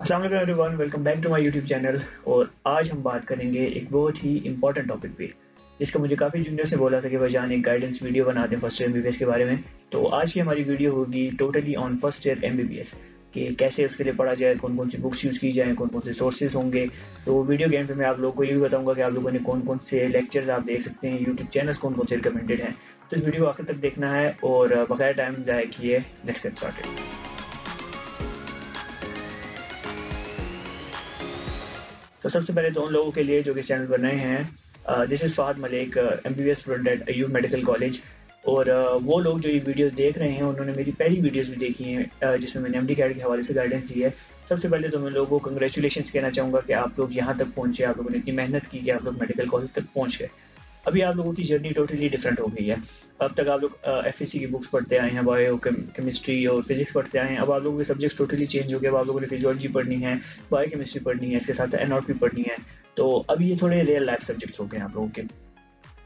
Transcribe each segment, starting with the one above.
अस्सलाम वालेकुम everyone, welcome back to my YouTube channel. और आज हम बात करेंगे एक बहुत ही इंपॉर्टेंट टॉपिक पे, जिसका मुझे काफ़ी जूनियर से बोला था कि भाईजान एक गाइडेंस वीडियो बना दें फर्स्ट ईयर एमबीबीएस के बारे में। तो आज की हमारी वीडियो होगी totally on first year MBBS कि कैसे उसके लिए पढ़ा जाए, कौन कौन सी बुक्स यूज़ की जाएँ, कौन कौन से सोर्सेज होंगे। तो वीडियो के एंड पे मैं आप लोगों को ये भी बताऊँगा कि आप लोगों ने कौन कौन से लेक्चर्स आप देख सकते हैं, यूट्यूब चैनल्स कौन कौन से रिकमेंडेड हैं। तो इस वीडियो को आखिर तक देखना है और बगैर टाइम ज़ाया किए लेट्स गेट स्टार्टेड। तो सबसे पहले तो उन लोगों के लिए जो कि चैनल पर नए हैं, this is Fahad Malik, MBBS student at Ayub Medical College. और वो लोग जो ये वीडियोस देख रहे हैं उन्होंने मेरी पहली वीडियोस भी देखी हैं, जिसमें मैंने एमडी कैट के हवाले से गाइडेंस दी है। सबसे पहले तो मैं लोगों को कंग्रेचुलेशंस कहना चाहूँगा कि आप लोग यहाँ तक पहुँचे, आप लोगों ने इतनी मेहनत की कि आप लोग मेडिकल कॉलेज तक पहुँच गए। अभी आप लोगों की जर्नी टोटली डिफरेंट हो गई है। अब तक आप लोग एफएससी की बुक्स पढ़ते आए हैं, बायो केमिस्ट्री और फिजिक्स पढ़ते आए हैं। अब आप लोगों के सब्जेक्ट्स टोटली चेंज हो गए। अब आप लोगों ने फिजियोलॉजी पढ़नी है, बायो केमिस्ट्री पढ़नी है, इसके साथ एनएलपी पढ़नी है। तो अब ये थोड़े रियल लाइफ सब्जेक्ट्स हो गए हैं आप लोगों के।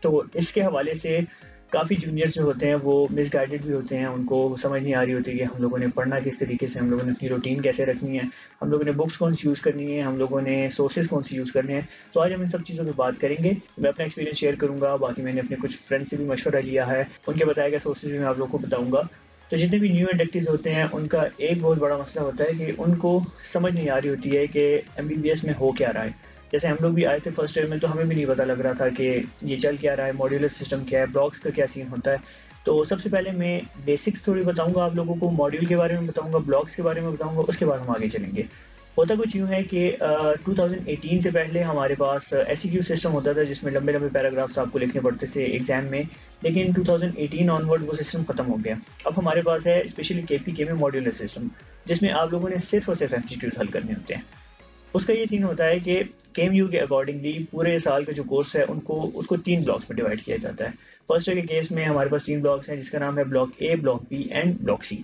तो इसके हवाले से काफ़ी जूनियर्स जो होते हैं वो मिसगाइडेड भी होते हैं, उनको समझ नहीं आ रही होती कि हम लोगों ने पढ़ना किस तरीके से, हम लोगों ने अपनी रूटीन कैसे रखनी है, हम लोगों ने बुक्स कौन सी यूज़ करनी है, हम लोगों ने सोर्सेज कौन सी यूज़ करने हैं। तो आज हम इन सब चीज़ों पे बात करेंगे। मैं अपना एक्सपीरियंस शेयर करूँगा, बाकी मैंने अपने कुछ फ्रेंड से भी मशवरा लिया है, उनके बताए गए सोर्सेज भी मैं आप लोग को बताऊँगा। तो जितने भी न्यू इंडक्टीज़ होते हैं उनका एक बहुत बड़ा मसला होता है कि उनको समझ नहीं आ रही होती है कि एमबीबीएस में हो क्या रहा है। जैसे हम लोग भी आए थे फर्स्ट ईयर में, तो हमें भी नहीं पता लग रहा था कि ये चल क्या रहा है, मॉड्यूलर सिस्टम क्या है, ब्लॉक्स का क्या सीन होता है। तो सबसे पहले मैं बेसिक्स थोड़ी बताऊँगा आप लोगों को, मॉड्यूल के बारे में बताऊँगा, ब्लॉक्स के बारे में बताऊँगा, उसके बाद हम आगे चलेंगे। होता कुछ यूँ है कि 2018 से पहले हमारे पास एसईक्यू सिस्टम होता था जिसमें लंबे-लंबे पैराग्राफ्स आपको लिखने पड़ते थे एग्ज़ाम में, लेकिन 2018 ऑनवर्ड वो सिस्टम खत्म हो गया। अब हमारे पास है स्पेशली केपीके में मॉड्यूलर सिस्टम, जिसमें आप लोगों ने सिर्फ़ और सिर्फ़ एमसीक्यूज़ हल करने होते हैं। उसका ये सीन होता है कि केएमयू के अकॉर्डिंगली पूरे साल का जो कोर्स है उनको उसको 3 ब्लॉक्स में डिवाइड किया जाता है। फर्स्ट ईयर के केस में हमारे पास 3 ब्लॉक्स हैं जिसका नाम है block A, block B and block C.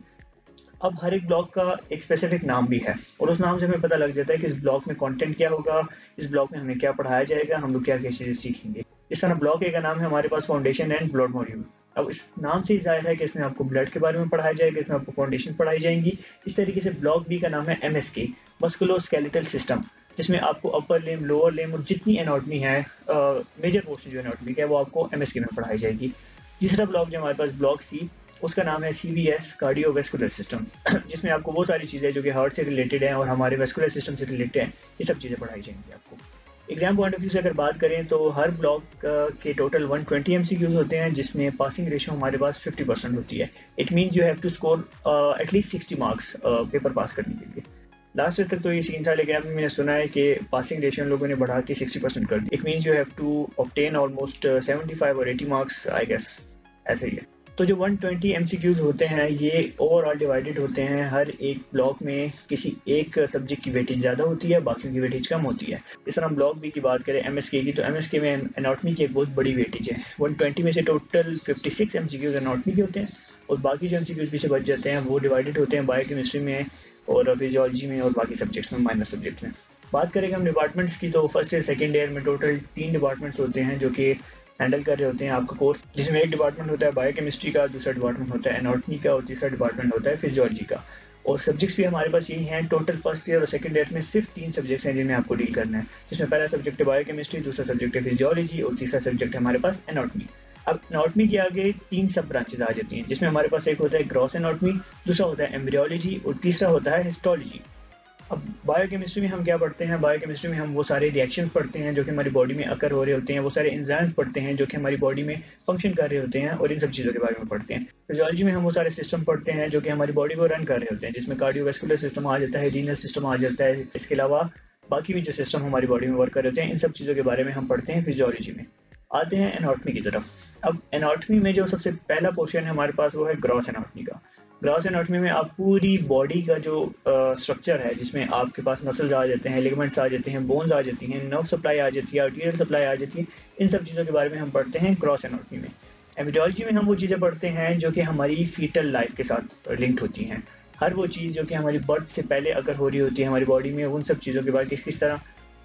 अब हर एक ब्लॉक का एक स्पेसिफिक नाम भी है और उस नाम से हमें पता लग जाता है कि इस ब्लॉक में कंटेंट क्या होगा, इस ब्लॉक में हमें क्या पढ़ाया जाएगा, हम लोग क्या-क्या चीज़ें सीखेंगे। इस तरह ब्लॉक ए का नाम है हमारे पास फाउंडेशन एंड ब्लड मॉड्यूल। अब इस नाम से ही ज़ाहिर है कि इसमें आपको ब्लड के बारे में पढ़ाया जाएगा, इसमें आपको फाउंडेशन पढ़ाई जाएँगी। इस तरीके से ब्लॉक बी का नाम है एमएसके, मस्कुलोस्केलेटल सिस्टम, जिसमें आपको अपर लिम्ब, लोअर लिम्ब और जितनी एनाटॉमी है, मेजर पोर्शन जो एनाटॉमी का है वो आपको एमएसके में पढ़ाई जाएगी। तीसरा ब्लॉक जो हमारे पास ब्लॉक सी, उसका नाम है सीवीएस, कार्डियोवैस्कुलर सिस्टम, जिसमें आपको वो सारी चीज़ें जो कि हार्ट से रिलेटेड हैं और हमारे वैस्कुलर सिस्टम से रिलेटेड हैं, ये सब चीज़ें पढ़ाई जाएँगी आपको। एग्जाम पॉइंट ऑफ व्यू से अगर बात करें तो हर ब्लॉक के टोटल 120 एमसीक्यूज होते हैं, जिसमें पासिंग रेशियो हमारे पास 50% होती है। It means you have to score at least 60 marks paper pass करने के लिए। लास्ट ईयर तक तो ये सीन था, लेकिन अभी मैंने सुना है कि पासिंग रेशियो लोगों ने बढ़ा के 60% कर दी। It means you have to obtain almost 75 or 80 marks, I guess ऐसे ही है। तो जो 120 एमसीक्यूज होते हैं ये ओवरऑल डिवाइडेड होते हैं, हर एक ब्लॉक में किसी एक सब्जेक्ट की वेटेज ज़्यादा होती है, बाकियों की वेटेज कम होती है। इस तरह हम ब्लॉक बी की बात करें एमएसके की, तो एमएसके में एनाटॉमी की एक बहुत बड़ी वेटेज है। 120 में से टोटल 56 एमसीक्यूज एनाटॉमी के होते हैं और बाकी जो एमसीक्यूज पीछे बच जाते हैं वो डिवाइडेड होते हैं बायोकेमिस्ट्री में और फिजियोलॉजी में और बाकी सब्जेक्ट्स में, माइनर सब्जेक्ट्स में। बात करेंगे हम डिपार्टमेंट्स की, तो फर्स्ट ईयर सेकेंड ईयर में टोटल 3 डिपार्टमेंट्स होते हैं जो कि हैंडल कर रहे होते हैं आपका कोर्स, जिसमें एक डिपार्टमेंट होता है बायोकेमिस्ट्री का, दूसरा डिपार्टमेंट होता है एनाटॉमी का और तीसरा डिपार्टमेंट होता है फिजियोलॉजी का। और सब्जेक्ट्स भी हमारे पास यही हैं। टोटल फर्स्ट ईयर और सेकंड ईयर में सिर्फ 3 सब्जेक्ट्स हैं जिनमें आपको डील करना है, जिसमें पहला सब्जेक्ट है बायोकेमिस्ट्री, दूसरा सब्जेक्ट है फिजियोलॉजी और तीसरा सब्जेक्ट है हमारे पास एनाटॉमी। अब एनाटॉमी के आगे 3 सब ब्रांचेस आ जाती हैं, जिसमें हमारे पास एक होता है ग्रॉस एनाटॉमी, दूसरा होता है एम्ब्रियोलॉजी और तीसरा होता है हिस्टोलॉजी। अब बायोकेमिस्ट्री में हम क्या पढ़ते हैं, बायोकेमिस्ट्री में हम वो सारे रिएक्शंस पढ़ते हैं जो कि हमारी बॉडी में अकर हो रहे होते हैं, वो सारे एंजाइम्स पढ़ते हैं जो कि हमारी बॉडी में फंक्शन कर रहे होते हैं और इन सब चीज़ों के बारे में पढ़ते हैं। फिजियोलॉजी में हम वो सारे सिस्टम पढ़ते हैं जो कि हमारी बॉडी को रन कर रहे होते हैं, जिसमें कार्डियोवैस्कुलर सिस्टम आ जाता है, रीनल सिस्टम आ जाता है। इसके अलावा बाकी भी जो सिस्टम हमारी बॉडी में वर्क कर रहे होते हैं, इन सब चीज़ों के बारे में हम पढ़ते हैं फिजियोलॉजी में। आते हैं एनाटॉमी की तरफ। अब एनाटॉमी में जो सबसे पहला पोर्शन है हमारे पास वो है ग्रॉस एनाटॉमी का। ग्रॉस एनाटॉमी में आप पूरी बॉडी का जो स्ट्रक्चर है, जिसमें आपके पास मसल्स आ जाते हैं, लिगामेंट्स आ जाते हैं, बोन्स आ जाती हैं, नर्व सप्लाई आ जाती है, आर्टेरियल सप्लाई आ जाती है, इन सब चीज़ों के बारे में हम पढ़ते हैं ग्रॉस एनाटॉमी में। एपिडोलॉजी में हम वो चीज़ें पढ़ते हैं जो कि हमारी फीटल लाइफ के साथ लिंक्ड होती हैं। हर वो चीज़ जो कि हमारी बर्थ से पहले अगर हो रही होती है हमारी बॉडी में, उन सब चीज़ों के बारे में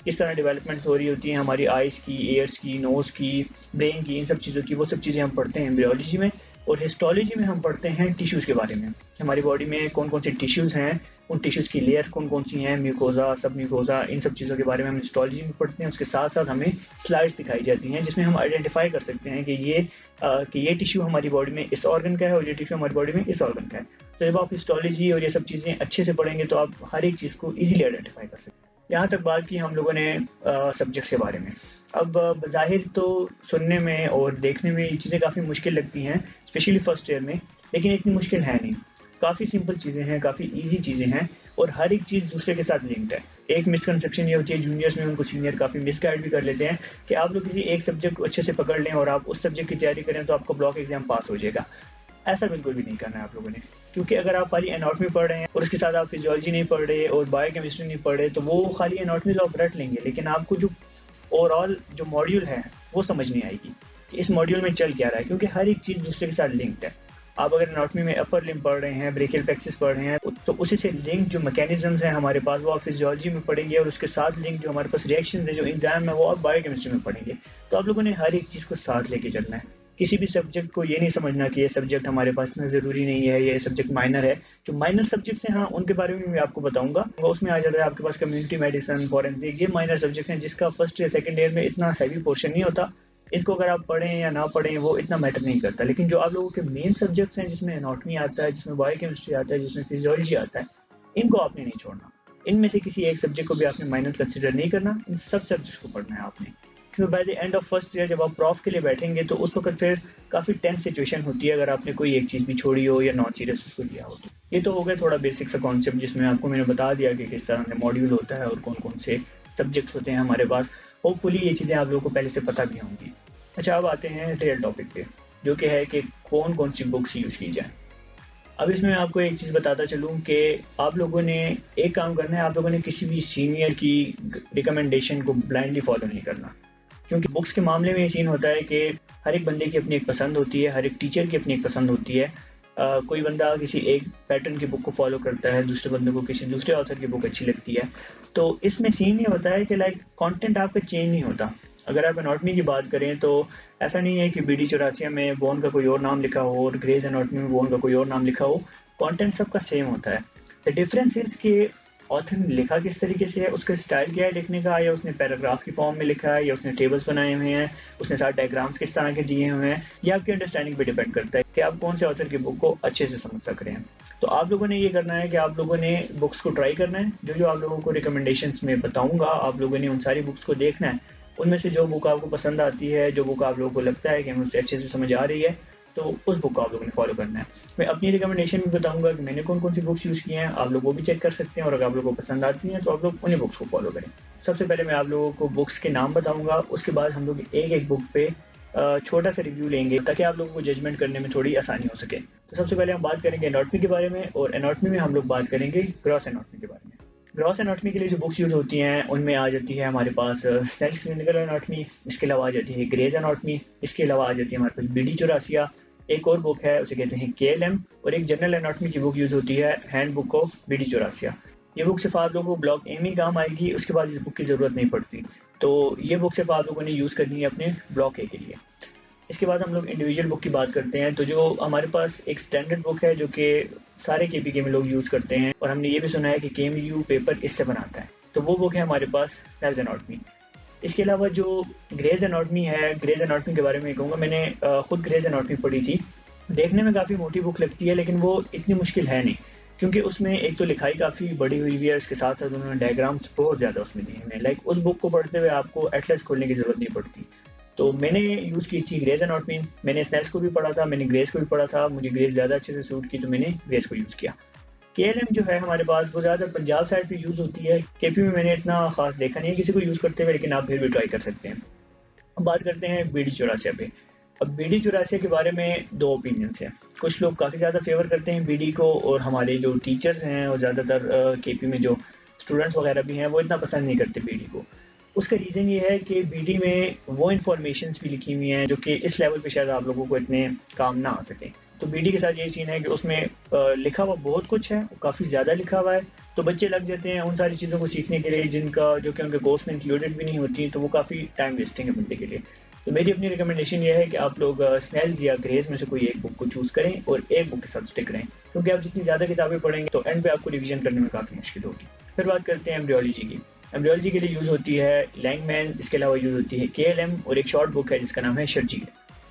किस तरह डेवलपमेंट्स हो रही होती हैं हमारी आइज़ की, ईयर्स की, नोज़ की, ब्रेन की, इन सब चीज़ों की, वो सब चीज़ें हम पढ़ते हैं एम्ब्रियोलॉजी में। और हिस्टोलॉजी में हम पढ़ते हैं टिश्यूज़ के बारे में, हमारी बॉडी में कौन कौन से टिश्यूज़ हैं उन टिश्यूज़ की लेयर कौन-कौन सी हैं, म्यूकोज़ा, सब म्यूकोज़ा, इन सब चीज़ों के बारे में हम हिस्टोलॉजी में पढ़ते हैं। उसके साथ-साथ हमें स्लाइड्स दिखाई जाती हैं जिसमें हम आइडेंटिफ़ाई कर सकते हैं कि ये टिश्यू हमारी बॉडी में इस ऑर्गन का है और ये टिश्यू हमारी बॉडी में इस ऑर्गन का है। तो जब आप हिस्टोलॉजी और ये सब चीज़ें अच्छे से पढ़ेंगे तो आप हर एक चीज़ को ईज़िली आइडेंटिफ़ाई कर सकते हैं। यहाँ तक बात की हम लोगों ने सब्जेक्ट्स के बारे में। अब बज़ाहिर तो सुनने में और देखने में ये चीज़ें काफ़ी मुश्किल लगती हैं, स्पेशली फर्स्ट ईयर में, लेकिन इतनी मुश्किल है नहीं। काफ़ी सिंपल चीज़ें हैं, काफ़ी ईज़ी चीज़ें हैं और हर एक चीज़ दूसरे के साथ लिंक्ड है। एक मिसकंसेप्शन ये होती है जूनियर्स में, उनको सीनियर काफ़ी मिसगाइड भी कर लेते हैं कि आप लोग किसी एक सब्जेक्ट को अच्छे से पकड़ लें और आप उस सब्जेक्ट की तैयारी करें तो आपका ब्लॉक एग्ज़ाम पास हो जाएगा। ऐसा बिल्कुल भी नहीं करना है आप लोगों ने। क्योंकि अगर आप खाली एनाटॉमी पढ़ रहे हैं और उसके साथ आप फिजियोलॉजी नहीं पढ़ रहे और बायोकेमिस्ट्री नहीं पढ़ रहे, तो वो खाली एनाटॉमी तो आप रट लेंगे, लेकिन आपको जो ओवरऑल जो मॉड्यूल है, वो समझ नहीं आएगी कि इस मॉड्यूल में चल क्या रहा है, क्योंकि हर एक चीज़ दूसरे के साथ लिंक्ड है। आप अगर एनाटॉमी में अपर लिम्ब पढ़ रहे हैं, ब्रेकियल प्लेक्सस पढ़ रहे हैं, तो उसी से लिंक जो मैकेनिज़्म्स हैं हमारे पास, वो आप फिजियोलॉजी में पढ़ेंगे और उसके साथ लिंक जो हमारे पास रिएक्शंस है, जो एंजाइम है, वो आप बायोकेमिस्ट्री में पढ़ेंगे। तो आप लोगों ने हर एक चीज़ को साथ लेके चलना है। किसी भी सब्जेक्ट को ये नहीं समझना कि ये सब्जेक्ट हमारे पास इतना ज़रूरी नहीं है, ये सब्जेक्ट माइनर है। जो माइनर सब्जेक्ट्स हैं, हाँ, उनके बारे में मैं आपको बताऊँगा। उसमें आ जाता है आपके पास कम्युनिटी मेडिसिन, फॉरेंसिक, ये माइनर सब्जेक्ट हैं जिसका फर्स्ट या सेकंड ईयर में इतना हैवी पोर्शन नहीं होता। इसको अगर आप पढ़ें या ना पढ़ें वो इतना मैटर नहीं करता। लेकिन जो आप लोगों के मेन सब्जेक्ट्स हैं, जिसमें एनाटॉमी आता है, जिसमें बायोकेमिस्ट्री आता है, जिसमें फिजियोलॉजी आता है, इनको आपने नहीं छोड़ना। इनमें से किसी एक सब्जेक्ट को भी आपने माइनर कंसीडर नहीं करना, इन सब सब्जेक्ट्स को पढ़ना है आपने। क्योंकि by the end of first year जब आप प्रॉफ के लिए बैठेंगे तो उस वक़्त फिर काफ़ी टेंस सिचुएशन होती है अगर आपने कोई एक चीज़ भी छोड़ी हो या नॉन सीरियस उसको लिया हो तो। ये तो हो गया थोड़ा बेसिक सा कॉन्सेप्ट जिसमें आपको मैंने बता दिया कि किस तरह से मॉड्यूल होता है और कौन-कौन से सब्जेक्ट्स होते हैं हमारे पास। होपफुली ये चीज़ें आप लोगों को पहले से पता भी होंगी। अच्छा, अब आते हैं रियल टॉपिक पे, जो कि है कि कौन-कौन सी बुक्स यूज़ की जाएँ। अब इसमें मैं आपको एक चीज़ बताता चलूँ कि आप लोगों ने एक काम करना है, आप लोगों ने किसी भी सीनियर की रिकमेंडेशन को ब्लाइंडली फॉलो नहीं करना। क्योंकि बुक्स के मामले में ये सीन होता है कि हर एक बंदे की अपनी एक पसंद होती है, हर एक टीचर की अपनी एक पसंद होती है। कोई बंदा किसी एक पैटर्न की बुक को फ़ॉलो करता है, दूसरे बंदे को किसी दूसरे ऑथर की बुक अच्छी लगती है। तो इसमें सीन ये होता है कि लाइक कंटेंट आपका चेंज नहीं होता। अगर आप एनाटॉमी की बात करें तो ऐसा नहीं है कि बीडी चौरासिया में बोन का कोई और नाम लिखा हो और ग्रेज़ एनाटॉमी में बोन का कोई और नाम लिखा हो, कंटेंट सबका सेम होता है। द डिफरेंस इज़ कि ऑथर ने लिखा किस तरीके से है, उसका स्टाइल क्या है लिखने का, या उसने पैराग्राफ की फॉर्म में लिखा है, या उसने टेबल्स बनाए हुए हैं, उसने सारे डायग्राम्स किस तरह के दिए हुए हैं, ये आपकी अंडरस्टैंडिंग पे डिपेंड करता है कि आप कौन से ऑथर की बुक को अच्छे से समझ सक रहे हैं। तो आप लोगों ने ये करना है कि आप लोगों ने बुक्स को ट्राई करना है, जो आप लोगों को रिकमेंडेशंस में बताऊँगा, आप लोगों ने उन सारी बुक्स को देखना है। उनमें से जो बुक आपको पसंद आती है, जो बुक आप लोगों को लगता है कि हमें उससे अच्छे से समझ आ रही है, तो उस बुक को आप लोगों ने फॉलो करना है। मैं अपनी रिकमेंडेशन भी बताऊँगा कि मैंने कौन-कौन सी बुक्स यूज़ की हैं, आप लोग वो भी चेक कर सकते हैं और अगर आप लोगों को पसंद आती हैं, तो आप लोग उन्हीं बुक्स को फॉलो करें। सबसे पहले मैं आप लोगों को बुक्स के नाम बताऊँगा, उसके बाद हम लोग एक-एक बुक पे छोटा सा रिव्यू लेंगे ताकि आप लोगों को जजमेंट करने में थोड़ी आसानी हो सके। तो सबसे पहले हम बात करेंगे एनाटॉमी के बारे में और एनाटॉमी में हम लोग बात करेंगे ग्रॉस एनाटॉमी के बारे में। ग्रॉस एनाटॉमी के लिए जो बुक्स यूज़ होती हैं, उनमें आ जाती है हमारे पास स्नेल्स क्लिनिकल एनाटॉमी, इसके अलावा आ जाती है ग्रेज़ एनाटॉमी, इसके अलावा आ जाती है हमारे पास बीडी चौरासिया, एक और बुक है उसे कहते हैं केएलएम, और एक जनरल एनाटॉमी की बुक यूज़ होती है hand book of BD Chaurasia. ये बुक सिर्फ आप लोगों को ब्लॉक ए में ही काम आएगी, उसके बाद इस बुक की ज़रूरत नहीं पड़ती। तो ये बुक सिर्फ आप लोगों ने यूज़ करनी है अपने ब्लॉक ए के लिए। इसके बाद हम लोग इंडिविजुअल बुक की बात करते हैं, तो जो हमारे पास एक स्टैंडर्ड बुक है जो कि सारे केपीके में लोग यूज़ करते हैं और हमने ये भी सुना है कि केएमयू पेपर इससे बनाता है, तो वो बुक है हमारे पास स्नेल्स एनाटॉमी। इसके अलावा जो ग्रेज़ एनाटॉमी है, ग्रेज़ एनाटॉमी के बारे में कहूँगा, मैंने खुद ग्रेज़ एनाटॉमी पढ़ी थी। देखने में काफ़ी मोटी बुक लगती है लेकिन वो इतनी मुश्किल है नहीं, क्योंकि उसमें एक तो लिखाई काफ़ी बड़ी हुई हुई है, उसके साथ-साथ उन्होंने डायग्राम्स बहुत ज़्यादा उसमें दिए हुए हैं। लाइक उस बुक को पढ़ते हुए आपको एटलस खोलने की ज़रूरत नहीं पड़ती। तो मैंने यूज़ की थी ग्रेज़ एनाटॉमी, मैंने स्नेल्स को भी पढ़ा था, मैंने ग्रेज़ को भी पढ़ा था, मुझे ग्रेज़ ज़्यादा अच्छे से सूट की तो मैंने ग्रेज़ को यूज़ किया। केएलएम जो है हमारे पास वो ज़्यादातर पंजाब साइड पे यूज़ होती है, केपी में मैंने इतना ख़ास देखा नहीं है किसी को यूज़ करते हुए, लेकिन आप फिर भी ट्राई कर सकते हैं। अब बात करते हैं बीडी चौरासिया पे। अब बीडी चौरासिया के बारे में 2 ओपिनियंस हैं। कुछ लोग काफ़ी ज़्यादा फ़ेवर करते हैं बीडी को और हमारे जो टीचर्स हैं और ज़्यादातर केपी में जो स्टूडेंट्स वगैरह भी हैं वो इतना पसंद नहीं करते बीडी को। उसका रीज़न ये है कि बीडी में वो इन्फॉर्मेशंस भी लिखी हुई हैं जो कि इस लेवल पे शायद आप लोगों को इतने काम ना आ सकें। तो बीडी के साथ यही सीन है कि उसमें लिखा हुआ बहुत कुछ है, काफ़ी ज़्यादा लिखा हुआ है, तो बच्चे लग जाते हैं उन सारी चीज़ों को सीखने के लिए जो कि उनके कोर्स में इंक्लूडेड भी नहीं होती, तो वो काफ़ी टाइम वेस्टिंग है बंदे के लिए। तो मेरी अपनी रिकमेंडेशन ये है कि आप लोग स्नेल्स या ग्रेज में से कोई एक बुक को चूज़ करें और एक बुक के साथ स्टिक रहें, क्योंकि आप जितनी ज़्यादा किताबें पढ़ेंगे तो एंड पे आपको रिवीजन करने में काफ़ी मुश्किल होगी। फिर बात करते हैं एम्ब्रियोलॉजी की। एम्ब्रियोलॉजी के लिए यूज़ होती है लैंगमैन, इसके अलावा यूज़ होती है केएलएम और एक शॉर्ट बुक है जिसका नाम है शर्जील।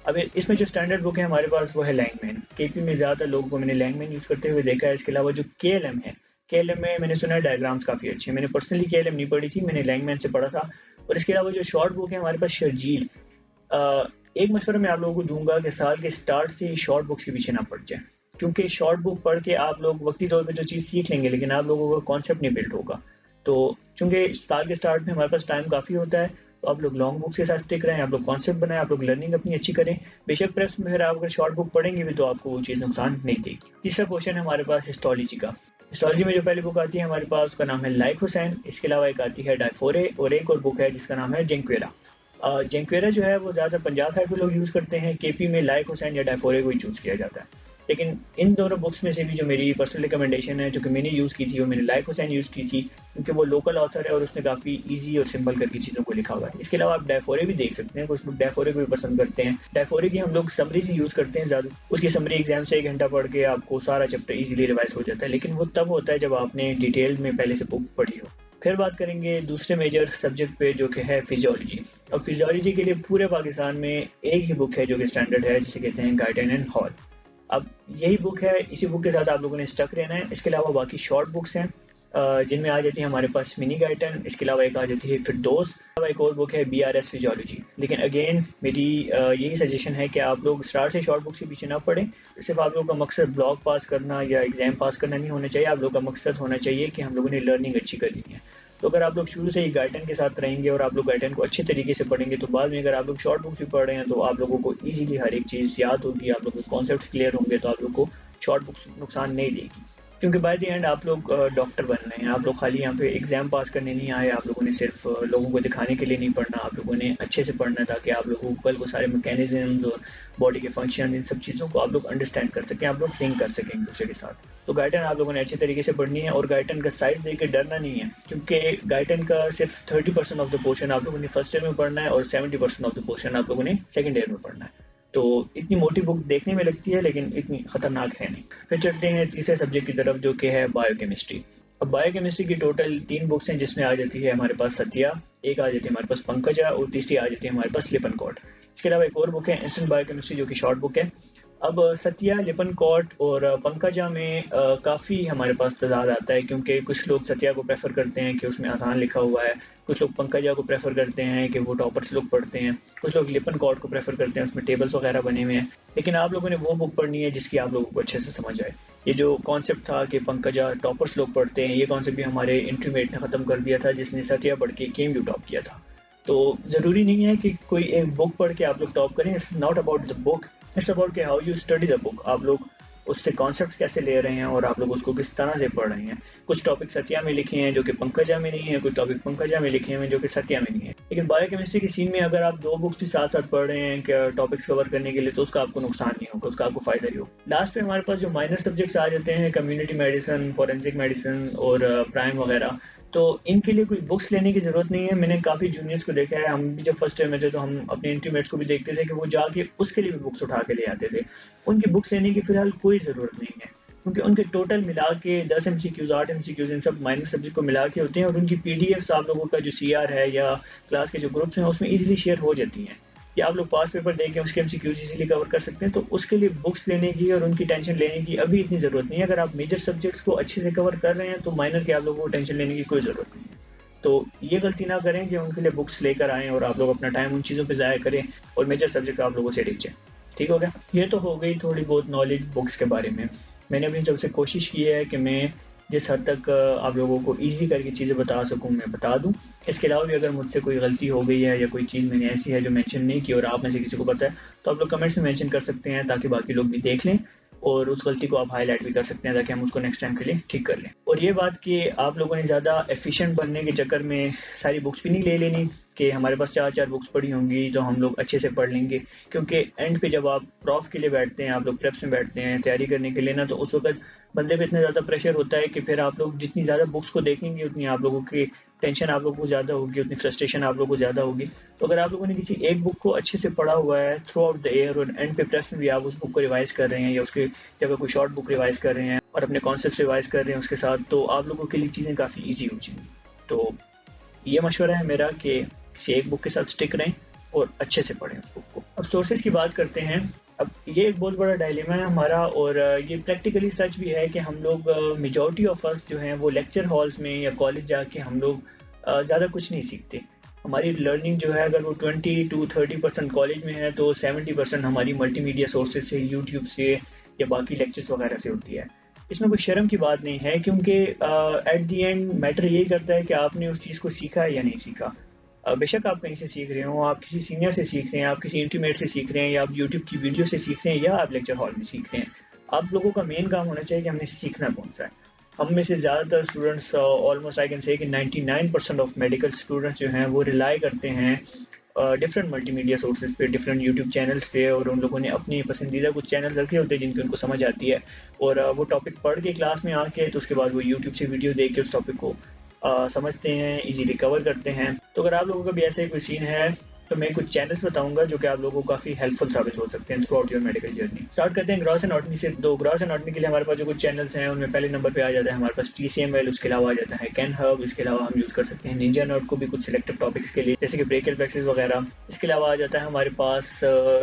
अब इसमें जो स्टैंडर्ड बुक है हमारे पास वो है लैंगमैन। केपी में ज़्यादातर लोगों को मैंने लैंगमैन यूज़ करते हुए देखा है। इसके अलावा जो केएलएम है, केएलएम में मैंने सुना है डायग्राम्स काफ़ी अच्छे हैं। मैंने पर्सनली केएलएम नहीं पढ़ी थी, मैंने लैंगमैन से पढ़ा था। और इसके अलावा जो शॉर्ट बुक है हमारे पास शर्जील। एक मशवरा मैं आप लोगों को दूंगा कि साल के स्टार्ट से ही शॉर्ट बुक्स के पीछे ना पड़ जाए, क्योंकि शॉर्ट बुक पढ़ के आप लोग वक्ती तौर पे जो चीज़ सीख लेंगे लेकिन आप लोगों का कॉन्सेप्ट नहीं बिल्ड होगा। तो चूंकि साल के स्टार्ट में हमारे पास टाइम काफ़ी होता है, तो आप लोग लॉन्ग बुक्स के साथ स्टिक रहें, आप लोग कॉन्सेप्ट बनाएं, आप लोग लर्निंग अपनी अच्छी करें। बेशक प्रेस में फिर आप अगर शॉर्ट बुक पढ़ेंगे भी तो आपको वो चीज़ नुकसान नहीं देगी। तीसरा क्वेश्चन है हमारे पास हिस्टोलॉजी का। हिस्टोलॉजी में जो पहली बुक आती है हमारे पास उसका नाम है लाइक हुसैन। इसके अलावा एक आती है डायफोरे और एक और बुक है जिसका नाम है जेंक्वेरा। जेंक्वेरा जो है वो ज़्यादा पंजाब साइड पे लोग यूज़ करते हैं, केपी में लाइक हुसैन या डायफोरे को ही चूज़ किया जाता है। लेकिन इन दोनों बुक्स में से भी जो मेरी पर्सनल रिकमेंडेशन है, जो कि मैंने यूज़ की थी, वो मैंने लाइक हुसैन यूज़ की थी, क्योंकि वो लोकल ऑथर है और उसने काफ़ी ईजी और सिंपल करके चीज़ों को लिखा हुआ है। इसके अलावा आप डायफोरे भी देख सकते हैं, कुछ लोग डायफोरे को भी पसंद करते हैं। डायफोरे की हम लोग समरी से यूज़ करते हैं ज़्यादा। उसकी समरी एग्जाम से 1 घंटा पढ़ के आपको सारा चैप्टर ईजिली रिवाइज हो जाता है, लेकिन वो तब होता है जब आपने डिटेल में पहले से बुक पढ़ी हो। फिर बात करेंगे दूसरे मेजर सब्जेक्ट पे जो कि है फिजियोलॉजी। अब फिजियोलॉजी के लिए पूरे पाकिस्तान में एक ही बुक है जो कि स्टैंडर्ड है, जिसे कहते हैं गाइडन एंड हॉल। अब यही बुक है, इसी बुक के साथ आप लोगों ने स्टक रहना है। इसके अलावा बाकी शॉर्ट बुक्स हैं जिनमें आ जाती है हमारे पास मिनी गाइडन। इसके अलावा एक आ जाती है फिरदौस। एक और बुक है बीआरएस फिजियोलॉजी। लेकिन अगेन मेरी यही सजेशन है कि आप लोग स्टार्ट से शॉर्ट बुक्स के पीछे ना पढ़ें। सिर्फ आप लोगों का मकसद ब्लॉग पास करना या एग्जाम पास करना नहीं होना चाहिए। आप लोगों का मकसद होना चाहिए कि हम लोगों ने लर्निंग अच्छी करनी है। तो अगर आप लोग शुरू से ही गाइडन के साथ रहेंगे और आप लोग गाइडन को अच्छे तरीके से पढ़ेंगे, तो बाद में अगर आप लोग शॉर्ट बुक्स भी पढ़ रहे हैं तो आप लोगों को ईजिली हर एक चीज़ याद होगी, आप लोगों के कॉन्सेप्ट क्लियर होंगे, तो आप लोग को शॉर्ट बुक्स नुकसान नहीं देगी। क्योंकि बाय द एंड आप लोग डॉक्टर बन रहे हैं, आप लोग खाली यहाँ पे एग्जाम पास करने नहीं आए। आप लोगों ने सिर्फ लोगों को दिखाने के लिए नहीं पढ़ना, आप लोगों ने अच्छे से पढ़ना है ताकि आप लोगों को कल वो सारे मैकेनिज्म्स और बॉडी के फंक्शन, इन सब चीज़ों को आप लोग अंडरस्टैंड कर सकें, आप लोग थिंक कर सकें एक दूसरे के साथ। तो गाइडन आप लोगों ने अच्छे तरीके से पढ़नी है और गाइडन का साइज देख के डरना नहीं है, क्योंकि गाइडन का सिर्फ 30% ऑफ द पोर्शन आप लोगों ने फर्स्ट ईयर में पढ़ना है और 70% ऑफ द पोर्शन आप लोगों ने सेकंड ईयर में पढ़ना है। तो इतनी मोटी बुक देखने में लगती है लेकिन इतनी खतरनाक है नहीं। फिर चलते हैं तीसरे सब्जेक्ट की तरफ जो कि है बायोकेमिस्ट्री। अब बायोकेमिस्ट्री की टोटल 3 बुक्स हैं, जिसमें आ जाती है हमारे पास सत्या, एक आ जाती है हमारे पास पंकजा और तीसरी आ जाती है हमारे पास लिपनकॉट। इसके अलावा एक और बुक है इंस्टेंट बायोकेमिस्ट्री जो कि शॉर्ट बुक है। अब सत्या, लिपनकॉट और पंकजा में काफ़ी हमारे पास तज़ाद आता है, क्योंकि कुछ लोग सत्या को प्रेफर करते हैं कि उसमें आसान लिखा हुआ है, कुछ लोग पंकजा को प्रेफर करते हैं कि वो टॉपर्स लोग पढ़ते हैं, कुछ लोग लिपनकॉट को प्रेफर करते हैं, उसमें टेबल्स वगैरह बने हुए हैं। लेकिन आप लोगों ने वो बुक पढ़नी है जिसकी आप लोगों को अच्छे से समझ आए। ये जो कॉन्सेप्ट था कि पंकजा टॉपर्स लोग पढ़ते हैं, ये कॉन्सेप्ट भी हमारे इंटरमीडिएट ने ख़त्म कर दिया था, जिसने सत्या पढ़ के केएमयू टॉप किया था। तो ज़रूरी नहीं है कि कोई एक बुक पढ़ के आप लोग टॉप करें। It's not about the book, it's about के how you study the book. आप लोग उससे कॉन्सेप्ट कैसे ले रहे हैं और आप लोग उसको किस तरह से पढ़ रहे हैं। कुछ टॉपिक सत्या में लिखे हैं जो कि पंकजा में नहीं है, कुछ टॉपिक पंकजा में लिखे हैं जो कि सत्या में नहीं है। लेकिन बायोकेमिस्ट्री की सीन में अगर आप 2 बुक्स भी साथ साथ पढ़ रहे हैं टॉपिक्स कवर करने के लिए, तो उसका आपको नुकसान नहीं होगा, उसका आपको फायदा ही होगा। लास्ट में हमारे पास जो माइनर सब्जेक्ट्स आ जाते हैं, कम्युनिटी मेडिसिन, फॉरेंसिक मेडिसिन और प्राइम वगैरह, तो इनके लिए कोई बुक्स लेने की ज़रूरत नहीं है। मैंने काफ़ी जूनियर्स को देखा है, हम भी जब फर्स्ट ईयर में थे तो हम अपने इंटीमेट्स को भी देखते थे कि वो जाके उसके लिए भी बुक्स उठा के ले आते थे। उनकी बुक्स लेने की फ़िलहाल कोई ज़रूरत नहीं है, क्योंकि उनके टोटल मिला के 10 एमसीक्यूज़, 8 एमसीक्यूज़ इन सब माइनर सब्जेक्ट को मिला के होते हैं, और उनकी पीडीएफ्स आप लोगों का जो सीआर है या क्लास के जो ग्रुप्स हैं उसमें ईज़िली शेयर हो जाती हैं, या आप लोग पास पेपर देके उसके एमसीक्यूज़ ईज़िली कवर कर सकते हैं। तो उसके लिए बुक्स लेने की और उनकी टेंशन लेने की अभी इतनी ज़रूरत नहीं है। अगर आप मेजर सब्जेक्ट्स को अच्छे से कवर कर रहे हैं तो माइनर की आप लोगों को टेंशन लेने की कोई ज़रूरत नहीं है। तो ये गलती ना करें कि उनके लिए बुक्स लेकर आएँ और आप लोग अपना टाइम उन चीज़ों पे ज़ाया करें और मेजर सब्जेक्ट आप लोगों से डिग जाएँ। ठीक हो गया? ये तो हो गई थोड़ी बहुत नॉलेज बुक्स के बारे में। मैंने अपनी तरफ से कोशिश की है कि मैं जिस हद तक आप लोगों को ईज़ी करके चीज़ें बता सकूँ, मैं बता दूँ। इसके अलावा भी अगर मुझसे कोई गलती हो गई है या कोई चीज़ मैंने ऐसी है जो मेंशन नहीं की और आप में से किसी को पता है, तो आप लोग कमेंट्स में मेंशन कर सकते हैं ताकि बाकी लोग भी देख लें, और उस गलती को आप हाईलाइट भी कर सकते हैं ताकि हम उसको नेक्स्ट टाइम के लिए ठीक कर लें। और ये बात कि आप लोगों ने ज़्यादा एफिशिएंट बनने के चक्कर में सारी बुक्स भी नहीं ले लेनी कि हमारे पास 4-4 बुक्स पड़ी होंगी तो हम लोग अच्छे से पढ़ लेंगे, क्योंकि एंड पे जब आप प्रॉफ के लिए बैठते हैं, आप लोग प्रेप्स में बैठते हैं तैयारी करने के लिए ना, तो उस वक़्त बंदे पे इतना ज़्यादा प्रेशर होता है कि फिर आप लोग जितनी ज़्यादा बुक्स को देखेंगे उतनी आप लोगों की टेंशन आप लोगों को ज़्यादा होगी, उतनी फ्रस्ट्रेशन आप लोगों को ज़्यादा होगी। तो अगर आप लोगों ने किसी एक बुक को अच्छे से पढ़ा हुआ है थ्रू आउट द ईयर और एंड पेपर्स में भी आप उस बुक को रिवाइज़ कर रहे हैं या उसके या अगर कोई शॉर्ट बुक रिवाइज़ कर रहे हैं और अपने कॉन्सेप्ट्स रिवाइज़ कर रहे हैं उसके साथ, तो आप लोगों के लिए चीज़ें काफ़ी ईज़ी हो जाएँगी। तो ये मशवरा है मेरा कि किसी एक बुक के साथ स्टिक रहें और अच्छे से पढ़ें उस बुक को। अब सोर्सेज़ की बात करते हैं। अब ये एक बहुत बड़ा डायलेमा है हमारा और ये प्रैक्टिकली सच भी है कि हम लोग मेजॉरिटी ऑफ अस जो हैं वो लेक्चर हॉल्स में या कॉलेज जाके हम लोग ज़्यादा कुछ नहीं सीखते। हमारी लर्निंग जो है अगर वो 20 टू 30% कॉलेज में है तो 70% हमारी मल्टीमीडिया सोर्सेज़ से, यूट्यूब से या बाकी लेक्चर्स वगैरह से होती है। इसमें कोई शर्म की बात नहीं है क्योंकि एट द एंड मैटर यही करता है कि आपने उस चीज़ को सीखा है या नहीं सीखा। बेशक आप कहीं से सीख रहे हो, आप किसी सीनियर से सीख रहे हैं, आप किसी इंटीमेट से सीख रहे हैं या आप यूट्यूब की वीडियो से सीख रहे हैं या आप लेक्चर हॉल में सीख रहे हैं। आप लोगों का मेन काम होना चाहिए कि हमने सीखना कौन-सा है। हम में से ज़्यादातर students almost I can say कि 99% ऑफ मेडिकल स्टूडेंट्स जो हैं वो रिलाई करते हैं डिफरेंट मल्टीमीडिया सोर्सेज़ पे, डिफरेंट यूट्यूब चैनल्स पे और उन लोगों ने अपनी पसंदीदा कुछ चैनल्स रखे होते हैं जिनकी उनको समझ आती है और वो टॉपिक पढ़ के क्लास में आके तो उसके बाद वो यूट्यूब से वीडियो देख के उस टॉपिक को समझते हैं, इजीली कवर करते हैं। तो अगर आप लोगों का भी ऐसा ही कोई सीन है तो मैं कुछ चैनल्स बताऊंगा जो कि आप लोगों को काफ़ी हेल्पफुल साबित हो सकते हैं through out your medical journey. Start करते हैं ग्रॉस एनाटॉमी से। तो ग्रॉस एनाटॉमी के लिए हमारे पास जो कुछ चैनल्स हैं उनमें पहले नंबर पे आ जाता है हमारे पास TCML, उसके अलावा आ जाता है कैन हब, इसके अलावा हम यूज़ कर सकते हैं निंजा नर्ड को भी कुछ सिलेक्टिव टॉपिक्स के लिए जैसे कि ब्रेकियल प्लेक्सिस वगैरह। इसके अलावा आ जाता है हमारे पास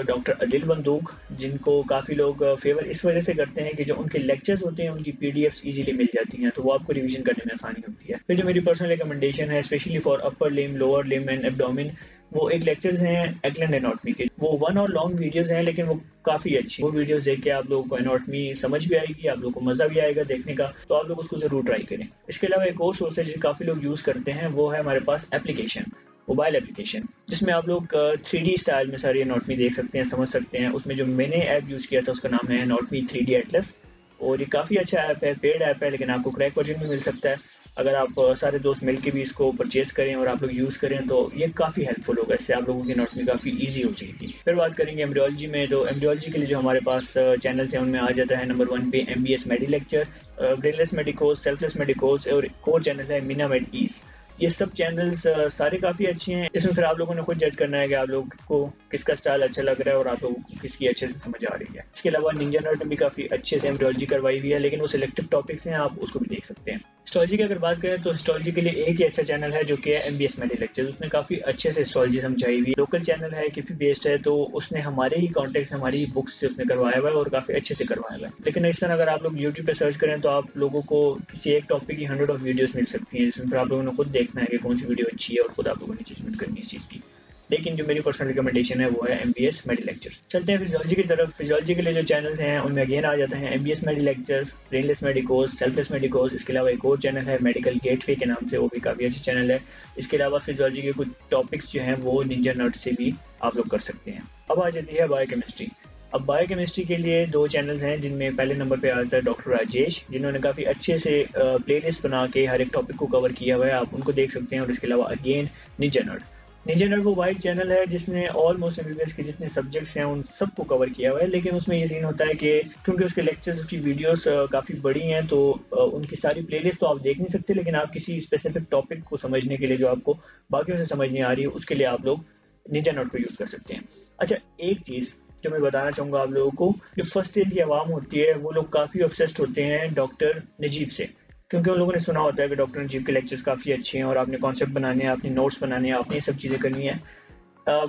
डॉक्टर अदिल बंदूक, जिनको काफ़ी लोग फेवर इस वजह से करते हैं कि जो उनके लेक्चर्स होते हैं उनकी PDFs ईजिली मिल जाती हैं तो वो आपको रिवीजन करने में आसानी होती है। फिर जो मेरी पर्सनल रिकमेंडेशन है specially for upper limb, lower limb and abdomen, वो एक लेक्चर्स हैं एक्लैंड एनाटॉमी के। वो 1 और लॉन्ग वीडियोस हैं लेकिन वो काफ़ी अच्छी। वो वीडियोस देख के आप लोगों को एनाटॉमी समझ भी आएगी, आप लोगों को मज़ा भी आएगा देखने का, तो आप लोग उसको ज़रूर ट्राई करें। इसके अलावा एक और सोर्स है जिसे काफ़ी लोग यूज़ करते हैं, वो है हमारे पास एप्लीकेशन, मोबाइल एप्लीकेशन, जिसमें आप लोग 3D स्टाइल में सारी एनाटॉमी देख सकते हैं, समझ सकते हैं। उसमें जो मैंने ऐप यूज़ किया था उसका नाम है एनाटॉमी 3D एटलस और ये काफ़ी अच्छा ऐप है, पेड ऐप है लेकिन आपको क्रैक वर्जन भी मिल सकता है। अगर आप सारे दोस्त मिलके भी इसको परचेज करें और आप लोग यूज़ करें तो ये काफ़ी हेल्पफुल होगा, इससे आप लोगों की एनाटॉमी काफ़ी ईजी हो जाएगी। फिर बात करेंगे एम्ब्रियोलॉजी में। तो एम्ब्रियोलॉजी के लिए जो हमारे पास चैनल्स हैं उनमें आ जाता है नंबर 1 पे MBS Medi Lecture, Brainless Medicos, Selfless Medicos और एक और चैनल है मिनामेड ईज। ये सब चैनल्स सारे काफ़ी अच्छे हैं। इसमें फिर आप लोगों ने खुद जज करना है कि आप लोग को किसका स्टाइल अच्छा लग रहा है और आप लोगों को किसकी अच्छे से समझ आ रही है। इसके अलावा निंजा नर्ड भी काफ़ी अच्छे से एम्ब्रियोलॉजी करवाई हुई है लेकिन वो सिलेक्टिव टॉपिक्स हैं, आप उसको भी देख सकते हैं। हिस्टोलॉजी की अगर बात करें तो हिस्टोलॉजी के लिए एक ही अच्छा चैनल है जो कि है MBS मेडी लेक्चर। उसने काफ़ी अच्छे से हिस्टोलॉजी समझाई हुई है। लोकल चैनल है, KP बेस्ड है, तो उसने हमारे ही कॉन्टेक्ट, हमारी ही बुक्स से उसने करवाया हुआ है और काफ़ी अच्छे से करवाया हुआ है। लेकिन इस तरह अगर आप लोग यूट्यूब पे सर्च करें तो आप लोगों को किसी एक टॉपिक की 100 ऑफ वीडियोस मिल सकती हैं जिसमें फिर आप लोगों ने खुद देखना है कि कौन सी वीडियो अच्छी है और खुद आप लोगों ने जजमेंट करनी है इस चीज़ की। लेकिन जो मेरी पर्सनल रिकमेंडेशन है वो है MBS मेडी लेक्चर्स। चलते हैं फिजियोलॉजी की तरफ। फिजियोलॉजी के लिए जो चैनल्स हैं उनमें अगेन आ जाते हैं MBS Medi Lecture, Brainless Medicos, Selfless Medicos. इसके अलावा एक और चैनल है मेडिकल गेटवे के नाम से, वो भी काफ़ी अच्छा चैनल है। इसके अलावा फिजियोलॉजी के कुछ टॉपिक्स जो हैं वो निंजा नर्ड से भी आप लोग कर सकते हैं। अब आ जाती है बायोकेमिस्ट्री। अब बायोकेमिस्ट्री के लिए 2 चैनल्स हैं जिनमें पहले नंबर पे आता है डॉक्टर राजेश, जिन्होंने काफ़ी अच्छे से प्लेलिस्ट बना के हर एक टॉपिक को कवर किया हुआ है, आप उनको देख सकते हैं। और इसके अलावा again Ninja nerd. Ninja nerd वो वाइड चैनल है जिसने ऑलमोस्ट MBBS के जितने सब्जेक्ट्स हैं उन सबको कवर किया हुआ है, लेकिन उसमें ये सीन होता है कि क्योंकि उसके लेक्चर्स, उसकी वीडियोस काफ़ी बड़ी हैं तो उनकी सारी प्लेलिस्ट तो आप देख नहीं सकते, लेकिन आप किसी स्पेसिफिक टॉपिक को समझने के लिए जो आपको बाकियों से समझ नहीं आ रही है उसके लिए आप लोग निंजा नर्ड को यूज़ कर सकते हैं। अच्छा, एक चीज़ जो मैं बताना चाहूँगा आप लोगों को, जो फर्स्ट ईयर की आवाम होती है वो लोग काफ़ी ऑब्सेस्ड होते हैं डॉक्टर नजीब से, क्योंकि उन लोगों ने सुना होता है कि डॉक्टर नजीब के लेक्चर्स काफ़ी अच्छे हैं और आपने कॉन्सेप्ट बनाने हैं, आपने नोट्स बनाने हैं, आपने ये सब चीज़ें करनी है।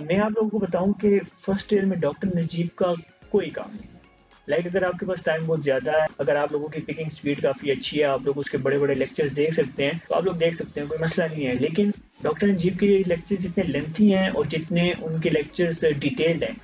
मैं आप लोगों को बताऊं कि फर्स्ट ईयर में डॉक्टर नजीब का कोई काम नहीं। अगर आपके पास टाइम बहुत ज़्यादा है, अगर आप लोगों की पिकिंग स्पीड काफ़ी अच्छी है, आप लोग उसके बड़े-बड़े लेक्चर्स देख सकते हैं, तो आप लोग देख सकते हैं, कोई मसला नहीं है। लेकिन डॉक्टर नजीब के लेक्चर्स जितने लेंथी हैं और जितने उनके लेक्चर्स डिटेल्ड हैं,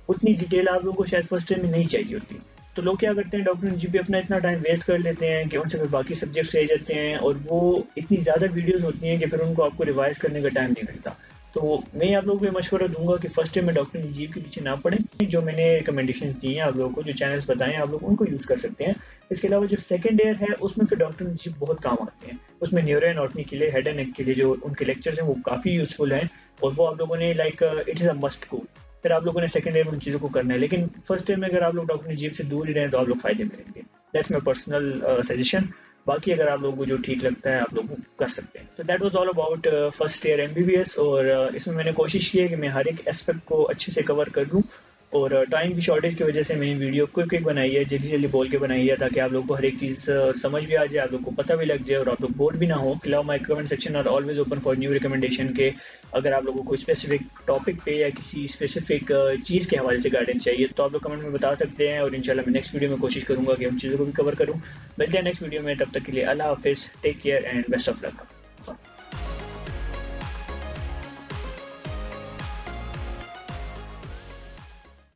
उतनी डिटेल आप लोगों को शायद फर्स्ट ईयर में नहीं चाहिए होती। तो लोग क्या करते हैं, डॉक्टर नजीब भी अपना इतना टाइम वेस्ट कर लेते हैं कि उनसे फिर बाकी सब्जेक्ट्स रह जाते हैं और वो इतनी ज़्यादा वीडियोज़ होती हैं कि फिर उनको आपको रिवाइज़ करने का टाइम नहीं मिलता। तो मैं आप लोगों को ये मशवरा दूँगा कि फर्स्ट ईयर में डॉक्टर नजीब के पीछे ना पड़ें। जो मैंने रिकमेंडेशंस दी हैं आप लोगों को, जो चैनल्स बताए हैं, आप लोग उनको यूज़ कर सकते हैं। इसके अलावा जो सेकंड ईयर है उसमें फिर डॉक्टर नजीब बहुत काम आते हैं। उसमें न्यूरो एनाटॉमी के लिए, हेड एंड नेक के लिए जो उनके लेक्चर्स हैं वो काफ़ी यूज़फुल हैं और वो आप लोगों ने it is a must go. फिर आप लोगों ने सेकंड ईयर में उन चीज़ों को करना है, लेकिन फर्स्ट ईयर में अगर आप लोग डॉक्टर नजीब से दूर ही रहें तो आप लोग फ़ायदे में रहेंगे। That's my personal suggestion. बाकी अगर आप लोगों को जो ठीक लगता है आप लोग वो कर सकते हैं। तो that was all about first year MBBS और इसमें मैंने कोशिश की है कि मैं हर एक एस्पेक्ट को अच्छे से कवर कर लूँ और टाइम की शॉर्टेज की वजह से मैंने वीडियो क्विक बनाई है, जल्दी-जल्दी बोल के बनाई है ताकि आप लोगों को हर एक चीज़ समझ भी आ जाए, आप लोग को पता भी लग जाए और आप लोग बोर भी ना हो। फिलहाल my comment section are always open for new recommendation के अगर आप लोगों को स्पेसिफिक टॉपिक पे या किसी स्पेसिफिक चीज़ के हवाले से गाइडेंस चाहिए तो आप लोग कमेंट में बता सकते हैं और इंशाल्लाह मैं नेक्स्ट वीडियो में कोशिश करूँगा कि उन चीज़ों को भी कवर करूँ। मिलते हैं नेक्स्ट वीडियो में, तब तक के लिए अल्लाह हाफ़िज़, take care and best of luck.